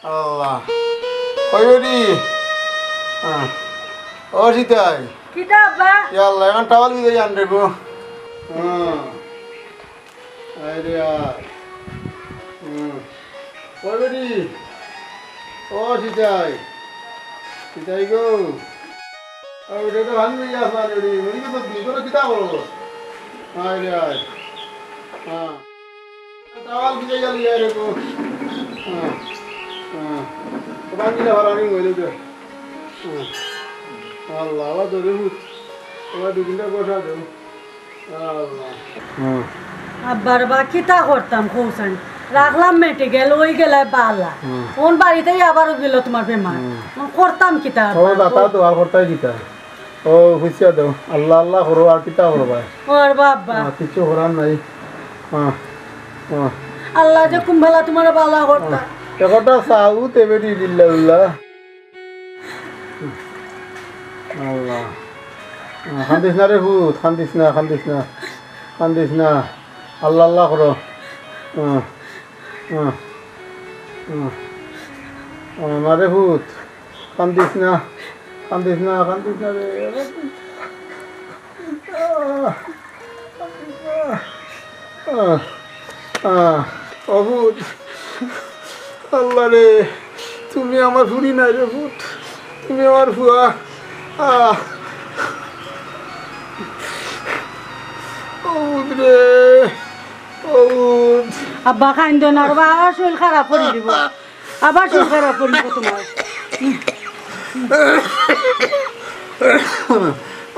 আল্লাহ কই বেটি ও সীতাই কিটা আব্বা আল্লাহ এখন টাওয়াল বিদে জান রে গো আরে কই বেটি ও সীতাই সীতাই গো ওটা তো ভালো হয়ে আসা রে মরি তো তুই করে কিতা বলো আরে হ্যাঁ টাওয়াল বিদে গেলি রে গো বাঙ্গিলা ভাড়ানি হইল তো আল্লাহ আবার ধরে হুত তোমার দুদিনটা বসা দেব আল্লাহ আব্বার বা কিতা করতাম কৌশান রাখলাম মেটে গেল ওই গেলে বালা কোন বাড়িতেই আবারও গেল তোমার বেমার করতাম কিতা ও দাতা তো আর করতাই দিতা ও খুশিয়া দেও আল্লাহ আল্লাহ করো আর কিতা করো ভাই ওর বাবা কিছু করার নাই আল্লাহ যে কুম্ভেলা তোমার বালা করতা একটা সাউ তেবে দি দিল্লাহ আল্লাহ খান্দিস না রে ভূত খান্দিস না খান্দিস না খান্দিস না আল্লাহ আল্লাহ করো না রে ভূত খান্দিস না খান্দিস না খান্দিস না রে অভূত আল্লাহ রে তুমি আমার ফুরি নাই রে ভূত তুমি আমার ফুয়া অভূত রে অভূত আব্বা খাইন্দ না আবার শরীর খারাপ করে দিব আবার শরীর খারাপ করে দিব তোমার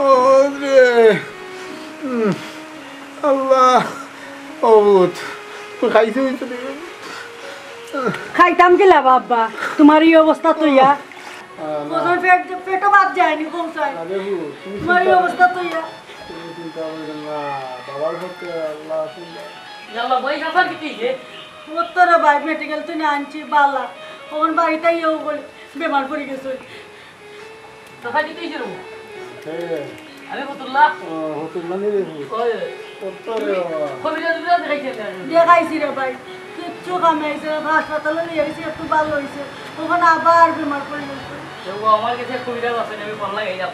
অভূত রে আল্লাহ অভূত খাইছো খাইতাম কি লাভ আব্বা তোমার এই অবস্থা তো ইয়া পেটও বাদ যায়নি পৌঁছায় তোমার এই অবস্থা তো ইয়া উত্তরে ভাই মেডিকেল তুই আনছি বালা ওখান বাড়িতে ইয়েও বলে বেমার পড়ে গেছে দেখাইছি রে ভাই কিচ্ছু কামাইছে হাসপাতালে নিয়ে গেছি একটু ভালো হয়েছে ওখানে আবার বেমার পড়ে গেছে আমার কাছে কবিতা আছে আমি ফোন লাগাই যাও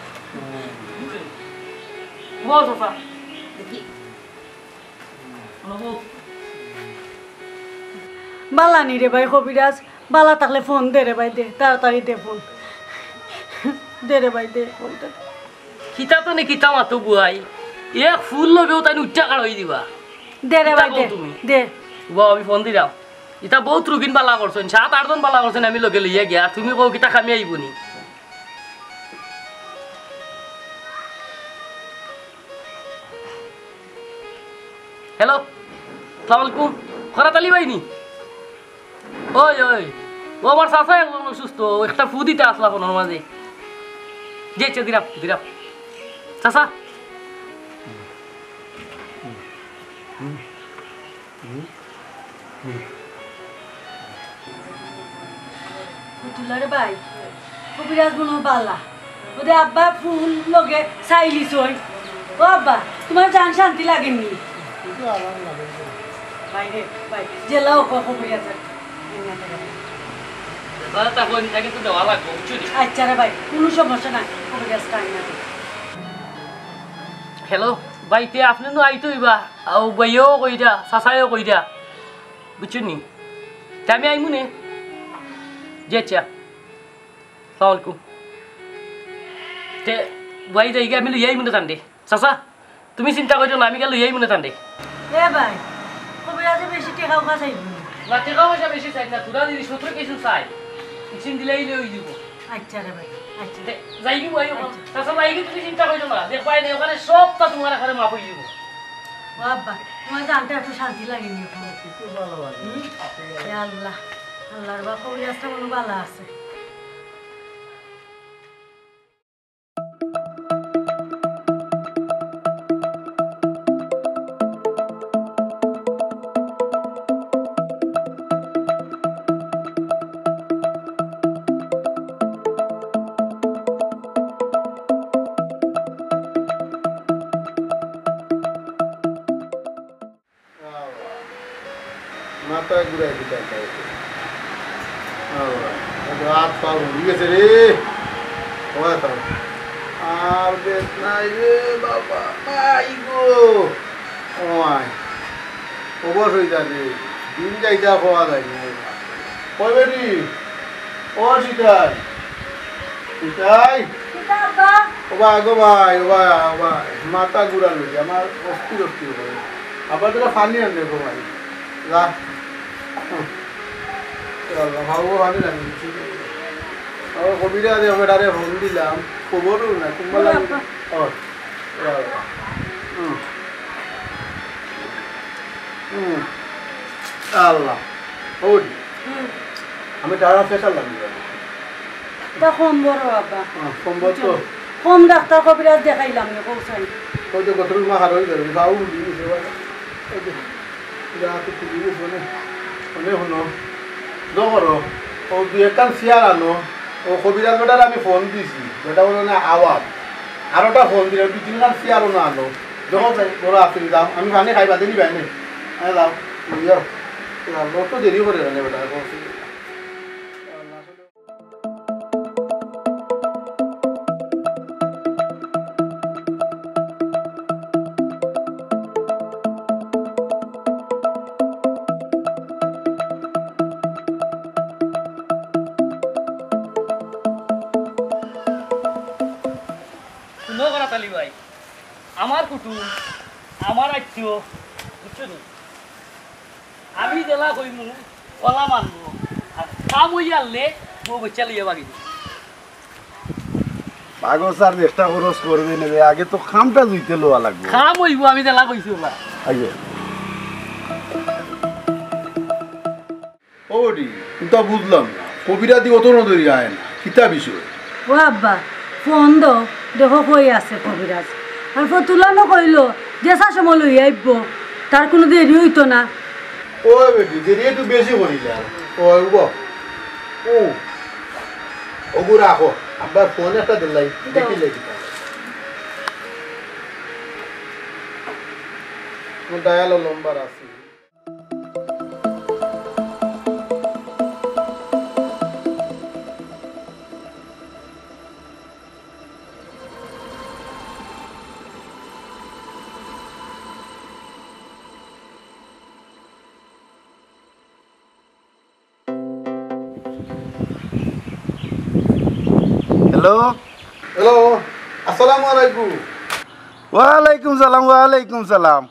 বালা নি রে ভাই কবিরাজ বালা থাকলে ফোন দে রে ভাই দে তাড়াতাড়ি দে ফোন দে রে ভাই দে ফোনটা কিতা তো নে কিতা মাতো বুয়াই এক ফুল লবেও তাই উচ্চা কাড় হয়ে দিবা দে রে ভাই দে দে বুয়া আমি ফোন দিলাম ইতা বহুত রুগীন বালা করছেন 7-8 জন বালা করছেন আমি লগে লইয়া গিয়া তুমি কও কিতা খামি আইবনি হ্যালো আসসালামু আলাইকুম খরাতালি ভাইনি ওই ওই ও আমার চাচা একজন অসুস্থ একটা ফু দিতে আসলা ফোনের মাঝে যেছে দিরাম দিরাম চাচা তুলারে ভাই কবিরাজ মনে বালা ওদের আব্বা ফুল লগে চাইলিস ওই ও আব্বা তোমার জান শান্তি লাগেনি ভাই রে ভাই জেলাও কবিরাজ আচ্ছা রে ভাই কোনো সমস্যা নাই কবিরাজ টাইম না হ্যালো বাইতে আপনি নো আইতো ইবা আও বাইও কইরা চাচাইও কইরা বুঝছেন নি আমি আইমু নে যেছা আসসালামু আলাইকুম তে বাই যাই আমি লইয়াই মনে তান্ডে চাচা তুমি চিন্তা করিও না আমি গেলে লইয়াই মনে তান্ডে এ ভাই কবিরাজে বেশি টেকাও খাইব না টাকা পয়সা বেশি চাই না তোরা জিনিসপত্র কিছু চাই কিছু দিলেই লই দিব আচ্ছা রে ভাই আচ্ছা যাই দিব আইও চাচা যাইবি তুমি চিন্তা করিও না দেখবাই না ওখানে সবটা তোমার এখানে মাপ হয়ে যাব বাবা তোমার জানতে একটু শান্তি লাগেনি আল্লাহ আল্লাহর বা কবিরাজটা মনে ভালো আছে মাথায় ঘুরে দিতে রাত পাও হয়ে গেছে রে ওয়া তো আর বেশ নাই রে বাবা মাই গো ওয়াই অবশ্যই যাবে দিন যাইতা খাওয়া যায় না কই বেটি ও সীতাই সীতাই কিতা আব্বা ও ভাই গো ভাই ও ভাই মাথা ঘুরা লইছে আমার অস্থির অস্থির করে আবার তোরা পানি আনবে গো ভাই যা চলো ভাবো পানি আনবি আর কবিরা দে ওটারে ফোন দিলাম খবরও না তোমার লাগে ও আল্লাহ ওই আমি টাকা ফেসাল লাগবে তা কম বড় আব্বা সম্ভব তো কম ডাক্তার কবিরাজ দেখাইলাম না কৌশাই ওই যে গতর মা হার হয়ে যাবে বাবু দিয়েছে ওই যে রাতে দিয়েছে মানে মানে হলো দোরো ও দুই একখান চেয়ার আনো ও কবিরাজ বেটার আমি ফোন দিয়েছি বেটা বলো না আওয়াজ আরোটা ফোন দিলাম দুই তিনখান চেয়ারও না আনো যখন বড় আসলি যাও আমি পানি খাই বাদে নিবাই নে যাও যাও লোক তো দেরি করে রাখে বেটা শুনো করা তালি ভাই আমার কুটুম আমার আত্মীয় বুঝছো নি আমি জেলা কইমু কলা মানবো আর কাম হই আনলে বউ বাচ্চা লিয়ে বাগি পাগল স্যার চেষ্টা খরচ করবে নেবে আগে তো খামটা জুইতে লোয়া লাগবে কাম হইব আমি জেলা কইছি ওলা আগে ও ডি তো বুঝলাম না কবিরা দি অত নদী আয় না কিতা বিষয় ও আব্বা ফোন দো দেখো কই আছে কবিরাজ আর ফতুলানো কইলো যে সময় লই আইব তার কোনো দেরি হইতো না ও বেটি দেরি একটু বেশি করিলে ও ও ওগু রাখো আবার ফোন একটা দিলাই দেখিলে ডায়ালো নম্বর আছে হ্যালো হ্যালো আসসালামু আলাইকুম ওয়ালাইকুম সালাম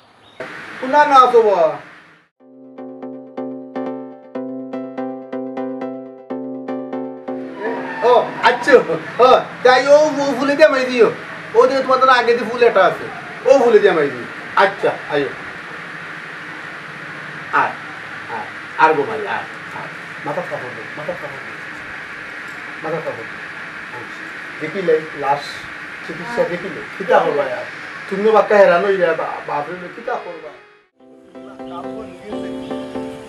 কোনা না আছো বা ও আচ্ছা ও তাই ও ফুলে দিয়ে মাই দিও ও যে তোমাদের আগে যে ফুল এটা আছে ও ফুলে দিয়ে মাই দিও আচ্ছা আয়ো আয় আয় আর গো ভাই আয় মাথা কাপড় মাথা কাপড় দেখিলে লাশ চিকিৎসা দেখিলে কিতা করবা আর তুমি বাক্কা হেরান হই যায় বাপরে কিতা করবা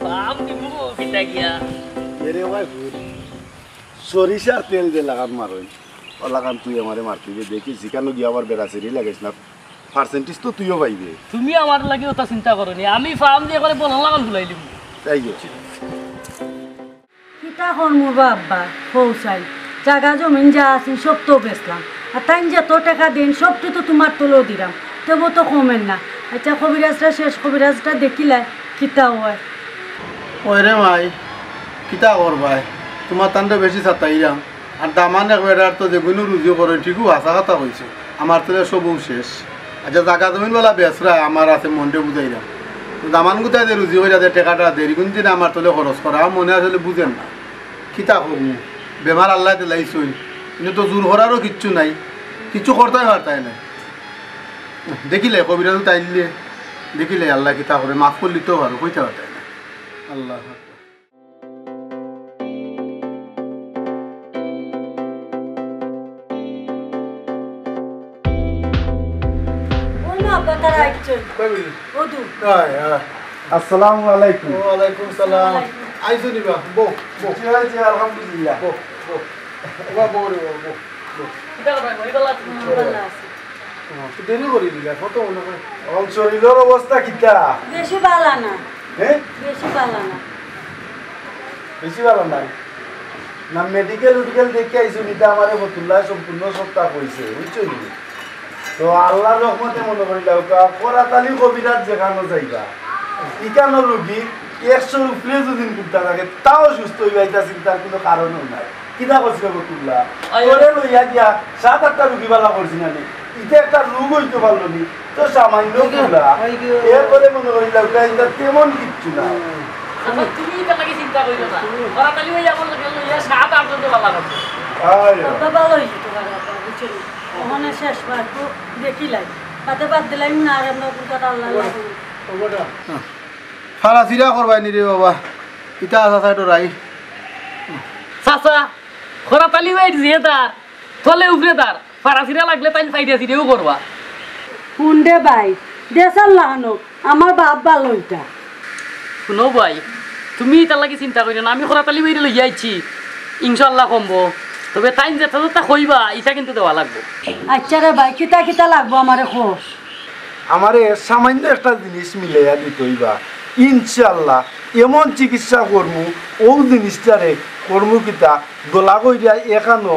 বাপ দিমু কিতা গিয়া মেরে ভাই সরিষার তেল যে লাগান মারই ও লাগান তুই আমারে মারতি যে দেখি জিকানো গিয়ে আবার বেড়াচেরি লাগাইছ না পার্সেন্টেজ তো তুইও পাইবে তুমি আমার লাগি ওটা চিন্তা করনি আমি ফার্ম দিয়ে করে বলন লাগান বুলাই দিমু তাই গেছি কিতা করমু আব্বা কৌশাই জায়গা জমিন যা আছে সব তো বেচলাম আর তাই যত টাকা দিন সবটা তো তোমার তোলো দিলাম তবু তো কমেন না আচ্ছা কবিরাজটা শেষ কবিরাজটা দেখিলাই কিতা হয় ওই রে ভাই কিতা করবাই তোমার তান্ডে বেশি ছাতাইরাম আর দামান একবার তো যেগুলো রুজিও করে ঠিকও হাসা কথা হয়েছে আমার তো সবও শেষ আচ্ছা জাগা জমিনবেলা বেসরা আমার আছে মনটা বুঝাইরাম দামান গুতাই যে রুজি হয়ে যাতে টাকাটা দেরি কোন দিন আমার তোলে খরচ করা আমার মনে আসলে বুঝেন না কিতা করবো বেমার আল্লাহ দিলাইছই কিন্তু তো জোর করারও কিচ্ছু নাই কিচ্ছু করতেই পারতাই না দেখিলে কবিরাজও তাইলে দেখিলে আল্লাহ কিতা করে মাফ করলি তো ভালো কইতে পারতাই না আল্লাহ ওই না আব্বা তারা আইছেন ওদু আসসালামু আলাইকুম ওয়ালাইকুম সালাম আইসো নিবা বো বো আলহামদুলিল্লাহ বো বো ওবা বো রে বো বো কিতা কথা কই গলা ভালো আছে দেরি করি দিলা কত মনে করে শরীরের অবস্থা কিতা বেশি ভালো না হ্যাঁ বেশি ভালো না বেশি ভালো নাই না মেডিকেল উডিকেল দেখে আইসো নিতা আমারে বতুল্লাহ সম্পূর্ণ সপ্তাহ হয়েছে বুঝছো নি তো আল্লাহর রহমতে মনে করিলাম করাতালি কবিরাজ যেখানো যাইবা ইকানো রোগী 100 উপরে যদি কুত্তা থাকে তাও সুস্থ হইবা এটা চিন্তার কোনো কারণও নাই কিনা করছিল বতুল্লাহ তোরে লইয়া গিয়া 7-8টা রুগী বালা করছি না এটা একটা রোগ হইতে পারলো নি তো সামান্য গুলা এরপরে মনে করিলাম এটা তেমন কিচ্ছু না তুমি এটা লাগি চিন্তা করিও না করাতালি হই এমন লাগে লইয়া 7-8 জন বালা করছে বাবা ভালো হয়েছে তো বাবা বুঝছেন ওখানে শেষবার তো দেখিলাই তাতে বাদ দিলাই না আর আমরা কথা আল্লাহ ফারাসিরা করবাই নি রে বাবা ইটা আসা সাইড রাই চাচা করাতালি হই দিয়ে তার তলে উপরে তার ফারাসিরা লাগলে তাই ফাইদা দিও করবা হুন্ডে ভাই দেশাল লাগানো আমার বাপ ভালো এটা শুনো ভাই তুমি এটা লাগি চিন্তা করিও না আমি করাতালি হই লই আইছি ইনশাআল্লাহ কমবো তবে তাই যেটা যেটা কইবা এটা কিন্তু দেওয়া লাগবে আচ্ছা রে ভাই কিতা কিতা লাগবো আমারে খোঁজ আমারে সামান্য একটা জিনিস মিলাইয়া দিত হইবা ইনশাআল্লাহ এমন চিকিৎসা করমু ও জিনিসটারে করমু কিতা দোলা কইরা এখানো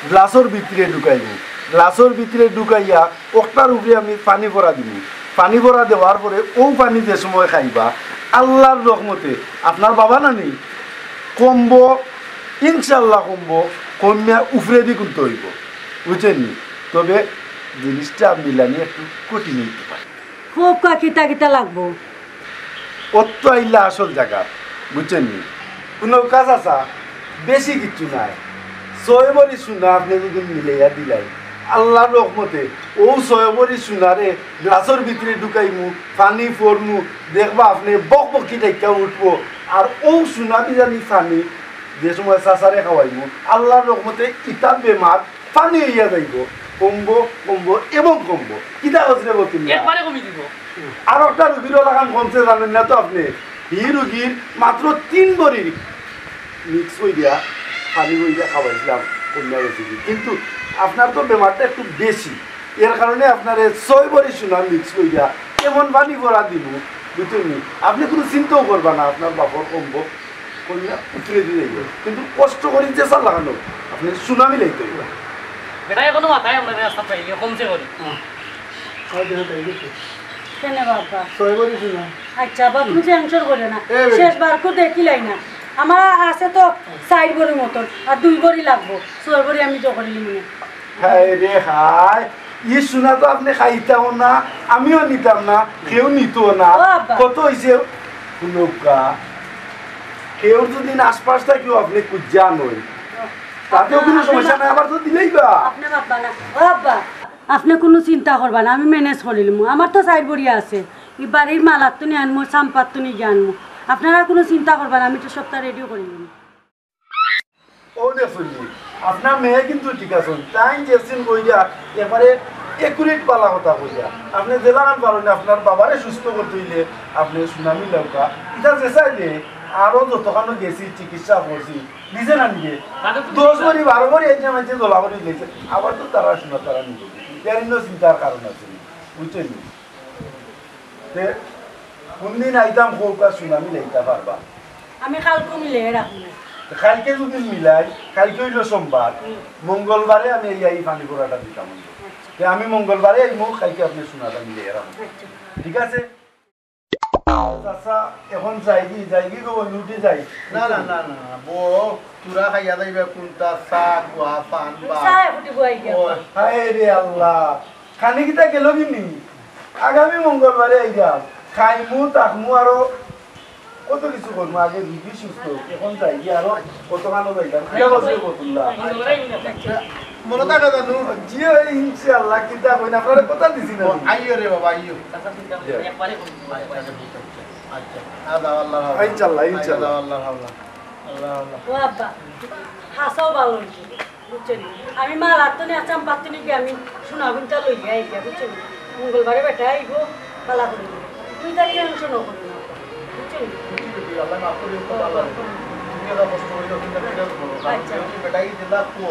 গ্লাসের ভিতরে ঢুকাইব গ্লাসের ভিতরে ঢুকাইয়া ওটার উপরে আমি পানি ভরা দিব পানি ভরা দেওয়ার পরে ও পানি যে সময় খাইবা আল্লাহর রহমতে আপনার বাবা নানি কমবো ইনশাআল্লাহ কমবো কমিয়া উফরে দি কিন্তু হইব বুঝছেন তবে জিনিসটা মিলানি একটু কঠিন হইতে পারে খুব কিতা কিতা লাগবো অত আইলা আসল জায়গা বুঝছেন কোনো কাজ আসা বেশি কিচ্ছু নাই 6 বড়ি সোনা আপনি যদি মিলাইয়া দিলাই আল্লাহর রহমতে ও 6 বড়ি সোনারে গ্লাসের ভিতরে ঢুকাইমু পানি ফরমু দেখবা আপনি বক বকি দেখা উঠবো আর ও সোনা বিজানি পানি যে সময় চাচারে খাওয়াইমু আল্লাহর রহমতে ইটা বেমার পানি হইয়া যাইব কমবো কমবো এবং কমবো কিতা হচ্ছে বলছেন একবারে কমি দিব আর একটা রুগীরও লাগান কমছে জানেন না তো আপনি এই রুগীর মাত্র 3 বড়ি মিক্স হইয়া পানি হইয়া খাওয়াইছিলাম কন্যা গেছি কিন্তু আপনার তো বেমারটা একটু বেশি এর কারণে আপনার 6 বড়ি সোনা মিক্স হইয়া এমন পানি ভরা দিব বুঝছেন আপনি কোনো চিন্তাও করবা না আপনার বাপর কমবো কন্যা উতরে দিয়ে যাইব কিন্তু কষ্ট করে যে চাল লাগানো আপনি সোনা মিলাইতে হইবা বেটাই কোনো মাথায় আমরা রাস্তা পাইলে কমছে করি কেন বাবা 6 বড়ি শুনা আচ্ছা বাবা তুমি টেনশন করে না এ বেটা। শেষবার কো দেখিলাই না আমার আছে তো 4 বড়ি মতন আর 2 বড়ি লাগবো 6 বড়ি আমি তো করিলি মনে হায় রে হায় ই সোনা তো আপনি খাইতাও না আমিও নিতাম না কেউ নিত না বাবা। কত হয়েছে নৌকা কেউ যদি আশপাশ থাকেও আপনি কুজা নই তাতেও কোনো সমস্যা নাই আবার তো দিলেই বা আপনি বাবা না বাবা আপনি কোনো চিন্তা করবা না আমি ম্যানেজ করিলাম আমার তো 4 বড়ি আছে এই বাড়ির মালাত তো নিয়ে আনবো সাম্পাত তো নিয়ে আনবো আপনারা কোনো চিন্তা করবা না আমি তো সবটা রেডিও করিলাম ও দেখুন আপনার মেয়ে কিন্তু ঠিক আছে তাই যেসিন কইয়া এবারে একুরেট পালা কথা কইয়া আপনি জেলারান পারেন আপনার বাবারে সুস্থ করতে হইলে আপনি সুনামি লৌকা এটা যে চাইলে আরো যতখানো গেছি চিকিৎসা করছি নিজে না নিজে 10 বড়ি 12 বড়ি এই যে মাঝে দোলা বড়ি লেগেছে আবার তো তারা শোনা তারা নিবে এর চিন্তার কারণ আছে বুঝছেন কোনদিন আইতাম হোক আর সুনামি লাইতে পারবা আমি কালকে মিলে রাখবো কালকে যদি মিলাই কালকে হইল সোমবার মঙ্গলবারে আমি এই পানি পোড়াটা দিতাম আমি মঙ্গলবারে এই মুখ কালকে আপনি সোনাটা মিলে রাখবো ঠিক আছে চাচা এখন যাইগি গো লুটি যাই না না না না বো তুরা খাইয়া যাইবে কোনটা শাক বা পান বা চাই ফুটি বই গিয়া হায় রে আল্লাহ খানি কিটা গেল কিনি আগামী মঙ্গলবারে আইয়াম খাইমু তাকমু আরো কত কিছু করবো আগে রুগী সুস্থ এখন যাই গিয়ে আরো কতখানো যাইতাম কিয়া বলছে বতুল্লাহ মনে থাকে জানো জিও ইনশাআল্লাহ কিতা কইন আপনারা কথা দিছি না আইও রে বাবা আইও একবারে আচ্ছা আদা আল্লাহ ইনশাআল্লাহ ইনশাআল্লাহ আল্লাহ আল্লাহ আল্লাহ আল্লাহ বাবা হাসাও ভালো হয়েছে বুঝছেন আমি মালাত তো নিয়ে আসাম পাত্তি নাকি আমি সোনাগুনটা লই যাই গিয়া বুঝছেন মঙ্গলবারে বেটা আইব পালা করে তুই তার টেনশনও করি না বুঝছেন আল্লাহ মাফ করে দিও আল্লাহ তুমি এত কষ্ট হইলো কিন্তু এটা করো কারণ তুমি বেটাই দিলা কো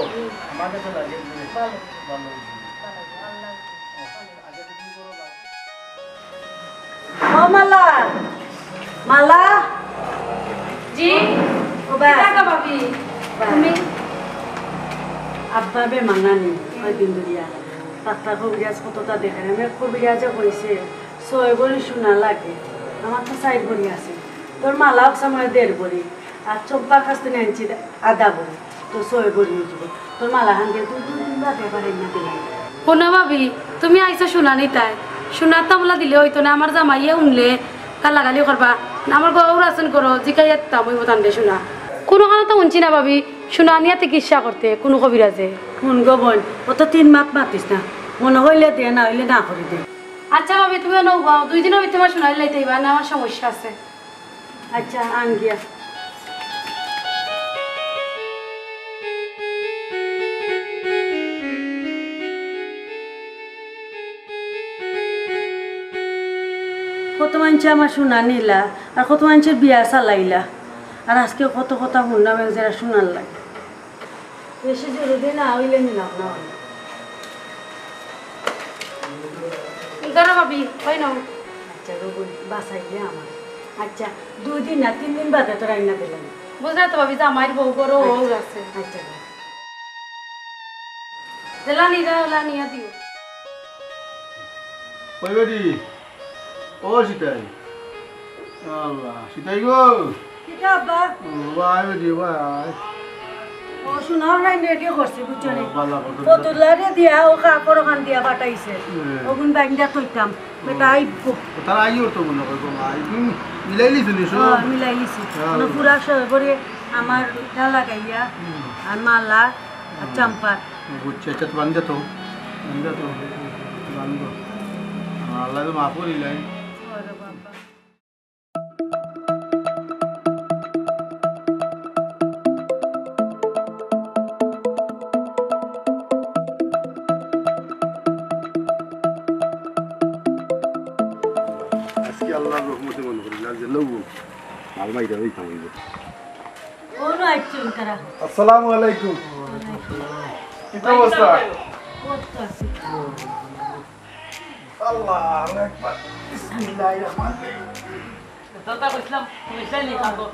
আমার কাছে লাগে ভালো ভালো ও মালা মালা জি ও বা টাকা পাবি তুমি আব্বা বে মানানি কয়দিন ধরিয়া ডাক্তার কবিরাজ কতটা দেখেন আমি কবিরাজে কইছে 6 ভরি সোনা লাগে আমার তো 4 ভরি আছে তোর মালা সময় 1.5 ভরি আর চম্পার কাছ থেকে আনছি আধা ভরি তো 6 ভরি হয়ে যাবে তোর মালা হান দিয়ে তুই 2 দিন বাদে পারে না দিলাই কোনো ভাবি তুমি আইসা শোনা নি তাই শোনার তাবলা দিলে হইতো না আমার জামাইয়ে উনলে গালাগালি করবা না আমার গৌর আছেন করো জিকাই একটা বই বতান দে শোনা কোনোখানে তো উনছি না ভাবি শোনা নিয়ে চিকিৎসা করতে কোনো কবিরাজে শুন গো বোন ও তো 3 মাস মাতিস না মনে হইলে দে না হইলে না করে দে আচ্ছা ভাবি তুমি নৌবাও 2 দিনের ভিতরে আমার শোনাই লাইতে হইবা না আমার সমস্যা আছে আচ্ছা আন গিয়া কত মানুষে আমার শোনা নিলা আর কত মানুষের বিয়া চালাইলা আর আজকে কত কথা শুনলাম যারা শোনার লাগে বেশি জরুরি না হইলে নিলাম না দাঁড়া ভাবি হয় না আচ্ছা রোগ বাঁচাইলে আমার আচ্ছা 2 দিন না 3 দিন বাদে তোর আইনা দিলাম বুঝলে তো ভাবি জামাইয়ের বউ বড় ওর আছে আচ্ছা জেলা নিয়া দিও কই বেটি ও সীতাই আল্লাহ সীতাই গো কিটা আব্বা ভাই বেটি ভাই ও শোনাও নাই রেডি করছি বুঝছো নি বালা কত পতুলারে দিয়া ও কাপড় খান দিয়া পাঠাইছে ওগুন বাইন্দা তৈতাম বেটা আইবো তারা আইও তো মনে করবো আই তুমি মিলাইলি তো নিছো মিলাই লিছি পুরা করে আমার ইটা লাগাইয়া আর মালা আর চাম্পার বুঝছে আচ্ছা তো বান্ধে তো বান্ধো আল্লাহ তো মাফ করিলাই ওরে বাবা আজকে আল্লাহর রহমতে মনে করি লাল যে লউ আলমাইটা ওই থামাইব ওনো আইছুন তারা আসসালামু আলাইকুম কি অবস্থা কত আছে আল্লাহু আকবার বিসমিল্লাহির রহমানির রহিম দাদা কইছিলাম মিশাই নি খাবো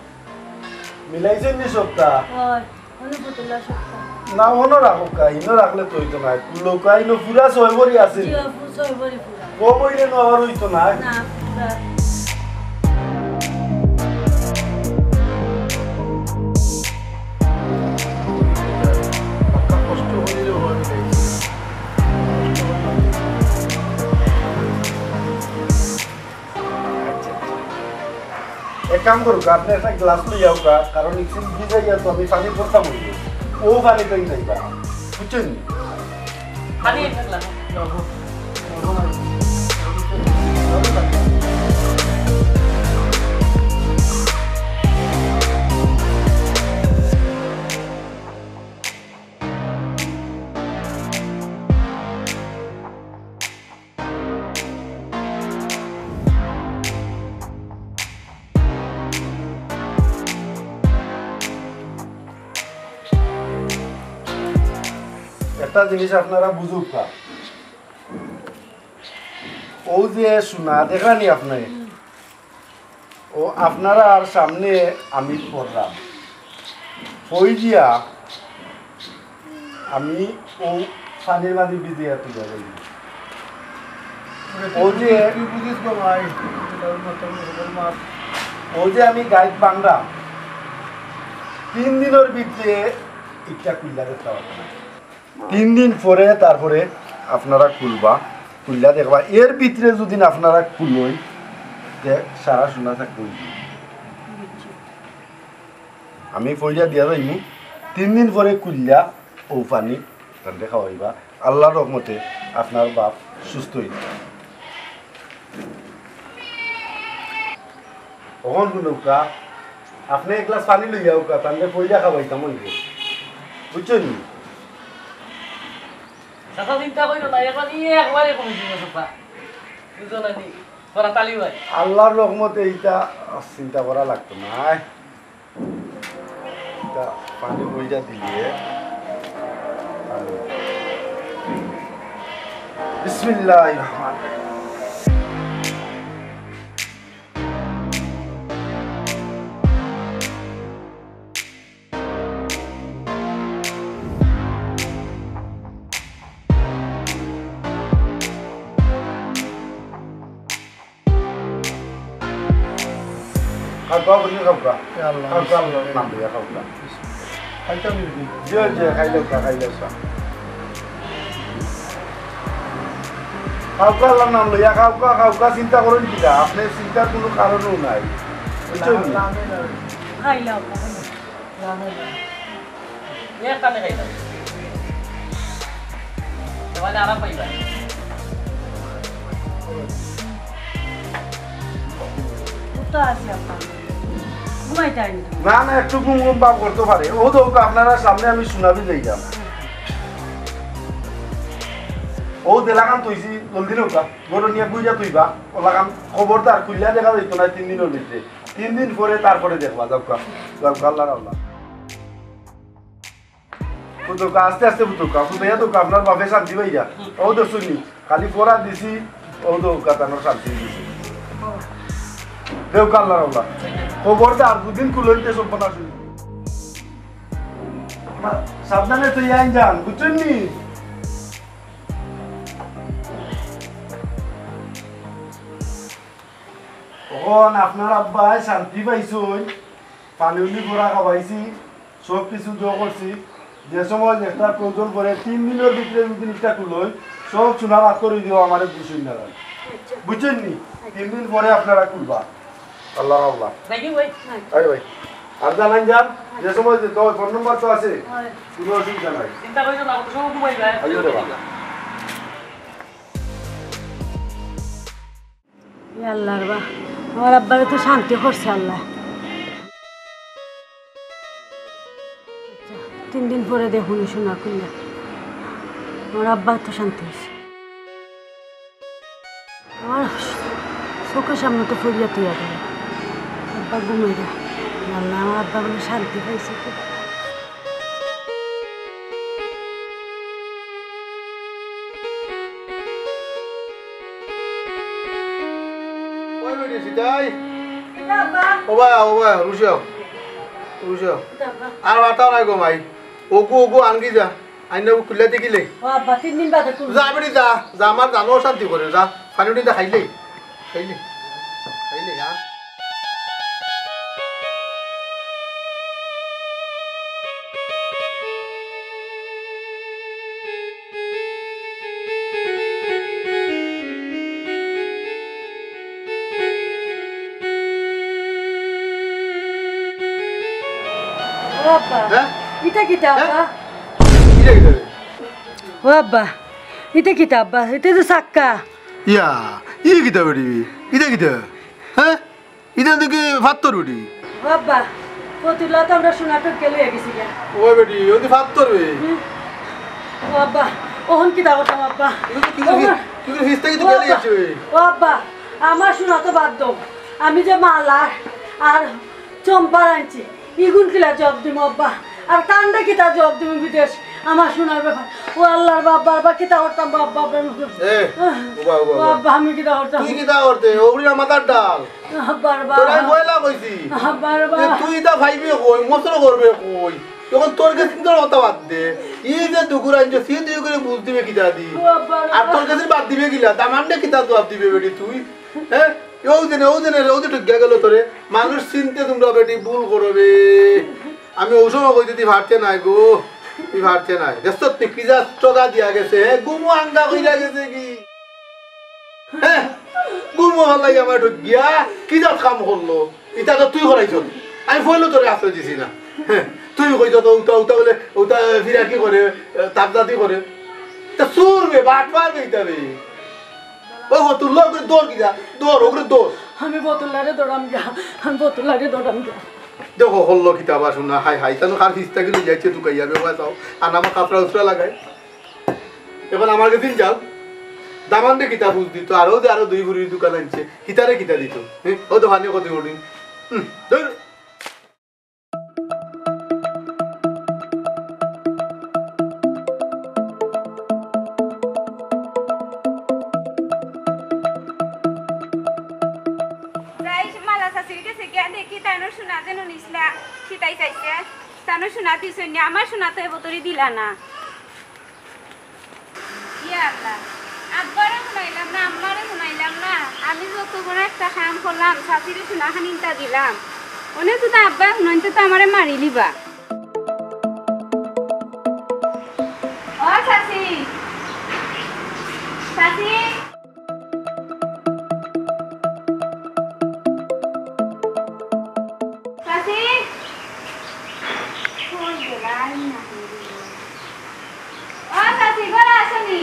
মিলাইছেন নি সপ্তাহ ওই ওনো পতুলা সপ্তাহ না হনো রাখো কাই ন রাখলে তো হইতো না লোকাই ন পুরা ছয়বরি আছে জিও ফুসই বড়ি পুরা কম হইলে ন আর হইতো না না পুরা কষ্ট হইলেও হবে এক কাম করুক আপনি একটা গ্লাস লই আউকা কারণ ইকসিন ভিজাইয়া তো আমি পানি পড়তাম হইব ও পানি তাই যাইবা বুঝছেন পানি থাকলাম একটা জিনিস আপনারা বুঝুক না ও যে শোনা দেখলানি আপনি ও আপনারা আর সামনে আমি পড়লাম ওই দিয়া আমি ও পানির মাঝে ভিজিয়া তুলে যাই ও যে তুই বুঝিস গো ভাই এটার মতো মাছ ও যে আমি গাইড বাংলাম 3 দিনের ভিতরে ইটা খুললা দেখতে পারবো না 3 দিন পরে তারপরে আপনারা খুলবা খুললা দেখবা এর ভিতরে যদি আপনারা খুলই যে সারা শোনা থাকবে আমি পয়সা দিয়া যাইমু 3 দিন পরে খুললা ও পানি রান্ধে খাওয়াইবা আল্লাহর রহমতে আপনার বাপ সুস্থ হইবে কখন শুনুকা আপনি এক গ্লাস পানি লইয়া উকা তাহলে পয়সা খাওয়াইতাম হইবে বুঝছেন দাদা চিন্তা কইরো না একবারে কমে দিব সবা দুজন আনি তোরা তালি ভাই আল্লাহর রহমতে এইটা চিন্তা করা লাগতো না এটা পানি পয়সা দিলে বিসমিল্লাহির রহমানির রহিম খাওয়া বলি খাওয়া আল্লাহ খাওয়া আল্লাহর নাম দিয়া খাওয়া খাইতাম নাকি যে খাইলে খাওয়া আল্লাহর নাম লইয়া খাওয়া চিন্তা করেন কিনা আপনার চিন্তার কোনো কারণও নাই বুঝছেন খাইলাম একখানে খাইতাম তোমাদের আরাম পাইবা তো আছি আপনার ঘুমাইতে আইনি না না একটু ঘুম ঘুম পাপ করতে পারে ও তো আপনারা সামনে আমি শোনাবি যাই যাম ও দেলাকান তুইছি জলদি নৌকা গরু নিয়ে বুঝা তুইবা ওলাকান খবরদার খুললা দেখা যাইতো না 3 দিনের ভিতরে 3 দিন পরে তারপরে দেখবা যাওকা আল্লাহ আল্লাহ বুঝুকা আস্তে আস্তে বুঝুকা বুঝাইয়া তো আপনার বাপে শান্তি পাইয়া ও তো শুনি খালি পড়া দিছি ও তো কাতানোর শান্তি দিছি দেউকা আল্লাহ আল্লাহ খবরদার দুদিন খুলতে সব কথা শুনি সাবধানে তুই আইন যান বুঝছেন নি তখন আপনার আব্বাই শান্তি পাইছই পানি উনি ঘোরা খাওয়াইছি সব কিছু জো করছি যে সময় একটা প্রয়োজন করে 3 দিনের ভিতরে যদি জিনিসটা খুলই সব চুনা ভাত করে দিও আমার বুঝুন না বুঝছেন নি 3 দিন পরে আপনারা খুলবা আল্লাহ আল্লাহ দেখি ভাই আরে ভাই আর জানান যান যে সময় তো ফোন নম্বর তো আছে কোনো অসুবিধা নাই চিন্তা করিস না সব ঘুমাইবা আইও রে বাবা আল্লাহর বা আমার আব্বারে তো শান্তি করছে আল্লাহ 3 দিন পরে দেখুন শোনা খুললা আমার আব্বার তো শান্তি হয়েছে আমার চোখের সামনে তো ফুরিয়া তুইয়া গেল আব্বা ঘুমাই যা আল্লাহ আমার আব্বা বলে শান্তি পাইছে তো ওই বেটি সিটাই ও ভাই রুশাও আর বাতাও নাই গো ভাই ওগু আনগি যা আইনা খুললে দেখিলে ও আব্বা 3 দিন বাদে খুলবে যা বেটি যা আমার জানো শান্তি করে যা পানি খাইলে হ্যাঁ ও আব্বা হ্যাঁ এটা কি আব্বা কি রে ও আব্বা এটা কি আব্বা এটা তো সাক্কা ইয়া কিতা বেটি কিতা হ্যাঁ ইটা দেখি ফাত্তর বেটি ও আব্বা কতুলা তো আমরা সোনাটক গেলে গেছি গা ওই বেটি ওদি ফাত্তর বে ও আব্বা ওহন কি দাওতাম আব্বা কি ফিস্তা কি তো গেলি আছে ও আব্বা আমার শোনা তো বাদ দাও আমি যে মালা আর চম্পা আনছি ইগুন কিলা জব দিম আব্বা আর কান্দা কিতা জব দিম বিদেশ আমার শোনার ব্যাপার ও আল্লাহর বাবা কিতা করতাম বাবা এ ও আব্বা আমি কিতা করতাম তুই কিতা করতে ওগুলা মাথার ডাল বারবার তোর আমি বইলা কইছি বারবার তুই তা ভাইবি কই মসল করবে কই তখন তোর কাছে চিন্তার কথা বাদ দে এই যে দুকুর আনছে সে তুই করে বুঝ দিবে কিতা দি আর তোর কাছে বাদ দিবে কিলা দামান্ডে কিতা জবাব দিবে বেটি তুই হ্যাঁ ওদিনে ঠুকিয়া গেল তোরে মানুষ চিনতে তোমরা বেটি ভুল করবে আমি ওই সময় কইতে তুই ভাবতে নাই গো তুই ভাবতে নাই দেখছ তুই পিজা চগা দিয়া গেছে গুমো আঙ্গা কইরা গেছে কি হ্যাঁ গুমো ভাল লাগে আমার ঠুকিয়া কি যা কাম করলো এটা তো তুই করাইছ আমি ফইলো তোরে আশ্রয় দিছি না হ্যাঁ তুই কইছ তো উতা বলে উতা ফিরা কি করে তাপদাতি করে তা সুরবে বাট পারবে ইতাবে ও তুই লোক দৌড় কি যা দৌড় ওগুলো দৌড় আমি বোতলারে দৌড়াম গা আমি বোতলারে দৌড়াম গা দেখো হল্লো কিতাবা শোনা হাই হাই তানো কার ফিস্তা গেলে যাইছে তুই যাবে ওয়া যাও আর আমার কাপড়া উসরা লাগায় এখন আমার কাছে দিন যাও দামান দে কিতাব বুঝ দিত আরো দুই ভরি দোকান আনছে হিতারে কিতা দিত ও দোকানে কত করি ধর আমার শোনা তো এবতরি দিলা না আব্বারে শুনাইলাম না আম্মারে শুনাইলাম না আমি যত বড় একটা কাম করলাম শাশুড়ি শোনা খানিটা দিলাম অনেক তো আব্বা শুনতে তো আমারে মারি লিবা ও চাচি চাচি চাচি কই গেলাই না ও চাচি ঘরে আসনি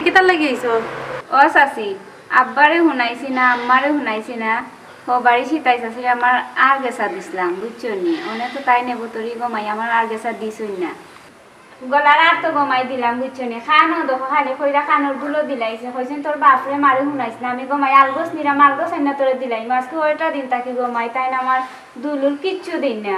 কিতার লাগি আইছো ও চাচি আব্বারে শুনাইছি না আম্মারে শুনাইছি না ও বাড়ি সীতাই চাচি আমার আর গেছা দিছিলাম বুঝছো নি ওনে তো তাই নেব তোরই গমাই আমার আর গেছা দিছই না গলার আর তো গমাই দিলাম বুঝছো নি খানো দেখো খালি কইরা কানোর গুলো দিলাইছে কইছেন তোর বাপরে মারে শুনাইছ না আমি গমাই আলগোস নিরা মালগোস আইনা তোরে দিলাই মাসকে ওইটা দিন তাকে গমাই তাই না আমার দুলুর কিচ্ছু দিন না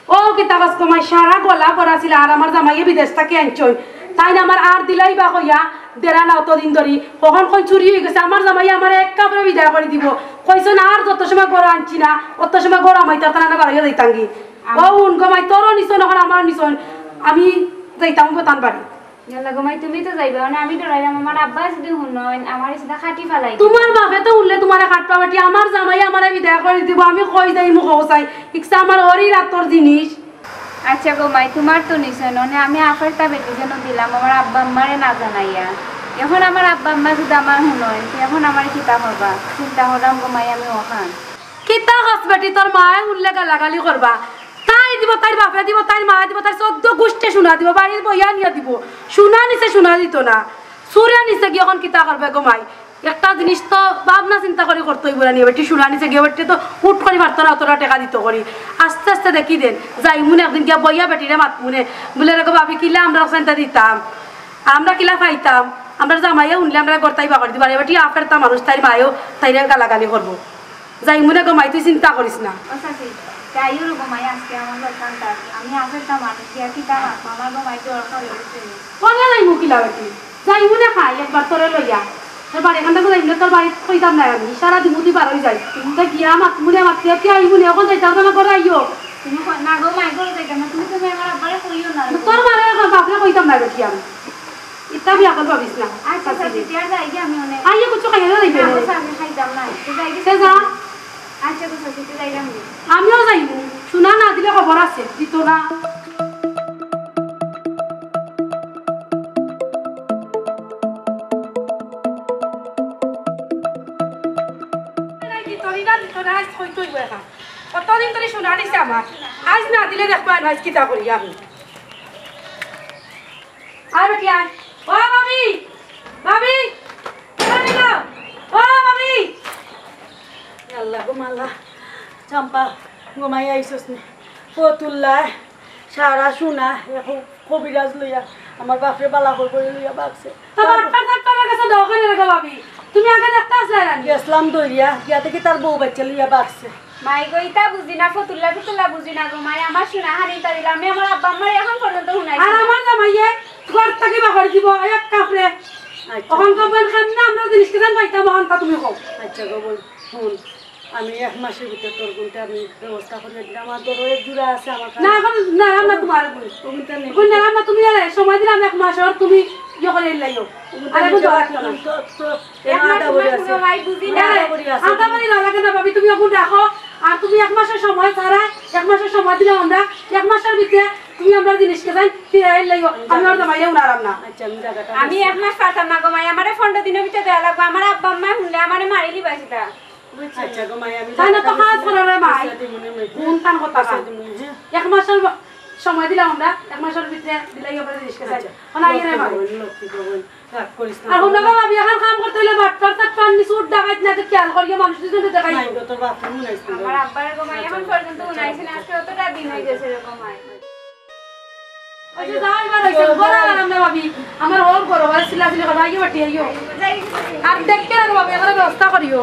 ও কিতা কাজ কমাই সারা গলা পড়া ছিল আর আমার জামাইয়ে বিদেশ থেকে আনছই তাই না আমার আর দিলাই বা কইয়া দেরা না অতদিন ধরি কখন কই চুরি হয়ে গেছে আমার জামাই আমার এক কাপড়ে বিদায় করে দিব কইছেন আর যত সময় গড় আনছি না অত সময় গড় আমাইতা তারা না বাড়িয়ে যাইতাঙ্গি ও উন গমাই তোরও নিছন এখন আমার নিছন আমি যাইতাম বেতান বাড়ি গেলা গমাই তুমি তো যাইবা না আমি ডরাইলাম আমার আব্বা যদি শুনন আমার সেটা খাটি ফেলাই তোমার বাপে তো উঠলে তোমার কাটপা বাটি আমার জামাই আমার বিদায় করে দিব আমি কই যাই মুখ চাই ইচ্ছা আমার হরি রাতর জিনিস আচ্ছা গমাই তোমার তো নিছন মানে আমি আফারটা বেটি যেন দিলাম আমার আব্বা আম্মারে না জানাইয়া এখন আমার আব্বা আম্মা যদি আমার শুনন এখন আমার কিতা হবা চিন্তা হলাম গমাই আমি ওখান কিতা কাজ বেটি তোর মায়ে উঠলে গালাগালি করবা তাই দিব তাই বাপে দিব তাই মা দিব তাই 14 গোষ্ঠী শোনা দিব বাড়ির বইয়া নিয়ে দিব শোনা নিছে শোনা দিত না সুরিয়া নিছে কি এখন কিতা করবে গমাই একটা জিনিস তো ভাবনা চিন্তা করে করতে হইব নিয়ে বেটি শোনা নিছে গিয়ে বেটি তো উঠ করি পারতো না অতটা টাকা দিত করি আস্তে আস্তে দেখি দেন যাই মনে একদিন গিয়া বইয়া বেটিরে মাত মনে বলে রেখো ভাবি কিলা আমরা চিন্তা দিতাম আমরা কিলা পাইতাম আমরা জামাইয়া উনলে আমরা গড়তাই বা করে দিবার বেটি আপনার তা মানুষ তাই মায়েও তাইরে গালাগালি করবো যাই মনে গমাই তুই চিন্তা করিস না যাইও গমাই আজকে আমার দোকানটা আমি আফারটা মানুষ দিয়া কিতা রাখবো আমার গমাই জ্বর করে কোনে নাই মুকিলা বেটি যাই মনে খাই একবার তোরে লইয়া তোর বাড়ি এখান থেকে যাইলে তোর বাড়ি কইতাম না আমি সারা দিন মুদি বার হয়ে যাই তা গিয়া মাত মুনে মাতিয়া কি আইব নি এখন যাইতাম না করে আইও তুমি না গমাই করে যাইতাম না তুমি তুমি আমার আব্বারে কইও না তোর বাড়ি বাপরে কইতাম না বেটি আমি ইতা বিয়া করব ভাবিস না আচ্ছা দিয়া যাই কি আমি অনেক আইও কিছু খাইয়া যাইবে আচ্ছা আমি খাইতাম না তো যাই সে যা আচ্ছা তো সত্যি যাইলাম আমিও যাইব শোনা না দিলে খবর আছে দিত না কতদিন ধরে শোনা দিছে আমার আজ না দিলে দেখবো আজ কিতা করি আমি আর বেটি আয় ও ভাবি ভাবি ও ভাবি আল্লাহ গো মাল্লা চাম্পা গোমাই আইসস নি পতুল্লায় সারা শোনা এখন কবিরাজ লইয়া আমার বাপরে বালা করে লইয়া বাগছে তুমি আগে দেখতে আসলে গেছিলাম দইয়া গিয়া থেকে তার বউ বাচ্চা লইয়া বাগছে মাই গইতা বুঝি না ফতুল্লা বুঝি না গো মাই আমার শোনা হানিতা দিলা আমি আমার আব্বা আম্মার এখন পর্যন্ত শুনাই আর আমার জামাইয়ে ঘর থেকে বাহির দিব এক কাপড়ে এখন কবেন খান না আমরা জিনিস কেন পাইতাম এখন তা তুমি কও আচ্ছা গো বল শুন আমি এক মাসের ভিতরে তোর গুনতে আমি ব্যবস্থা করে দিলাম আমার তোর এক জোড়া আছে আমার না এখন না আমরা তোমার গুনতে নেই গুন না আমরা তুমি সময় দিলাম এক মাস আর তুমি ইয়ে করে লাইও আর এখন জোড়া রাখো না এক মাস বলি আছে মাই বুঝি না আটা বলি না লাগে না ভাবি তুমি এখন রাখো আর তুমি এক মাসের সময় ছাড়া এক মাসের সময় দিলাম আমরা এক মাসের ভিতরে তুমি আমরা জিনিসকে যাই ফিরে লাইও আমি আর জামাইও না আরাম না আচ্ছা আমি জায়গাটা আমি এক মাস পারতাম না গো মাই আমারে 15 দিনের ভিতরে দেয়া লাগবে আমার আব্বা আম্মা শুনলে আমারে মারি লিবাইছিটা আচ্ছা গো মাই আমি জানি তো কাজ করে রে মাই কোন কাম কথা এক মাসের সময় দিলাম আমরা এক মাসের ভিতরে দিলাই আমরা জিনিসকে যাই না আইরে মাই লক্ষ্মী গো রাগ করিস না আর হুন বাবা আমি এখন কাম করতে হলে বাটপার তাক পান নি সুট ডাকাইত না তো খেয়াল করিয়া মানুষ দুজন দেখাই নাই তো বাপ শুনাইছ আমার আব্বার গো মাই এখন পর্যন্ত শুনাইছে না আজকে অতটা দিন হয়ে গেছে রে গো মাই আচ্ছা যাই বার হইছে বড় আরাম না ভাবি আমার ওর বড় বড় সিলা সিলা কথা আইও বাটি আইও আর দেখকে রাখো ভাবি এখানে ব্যবস্থা করিও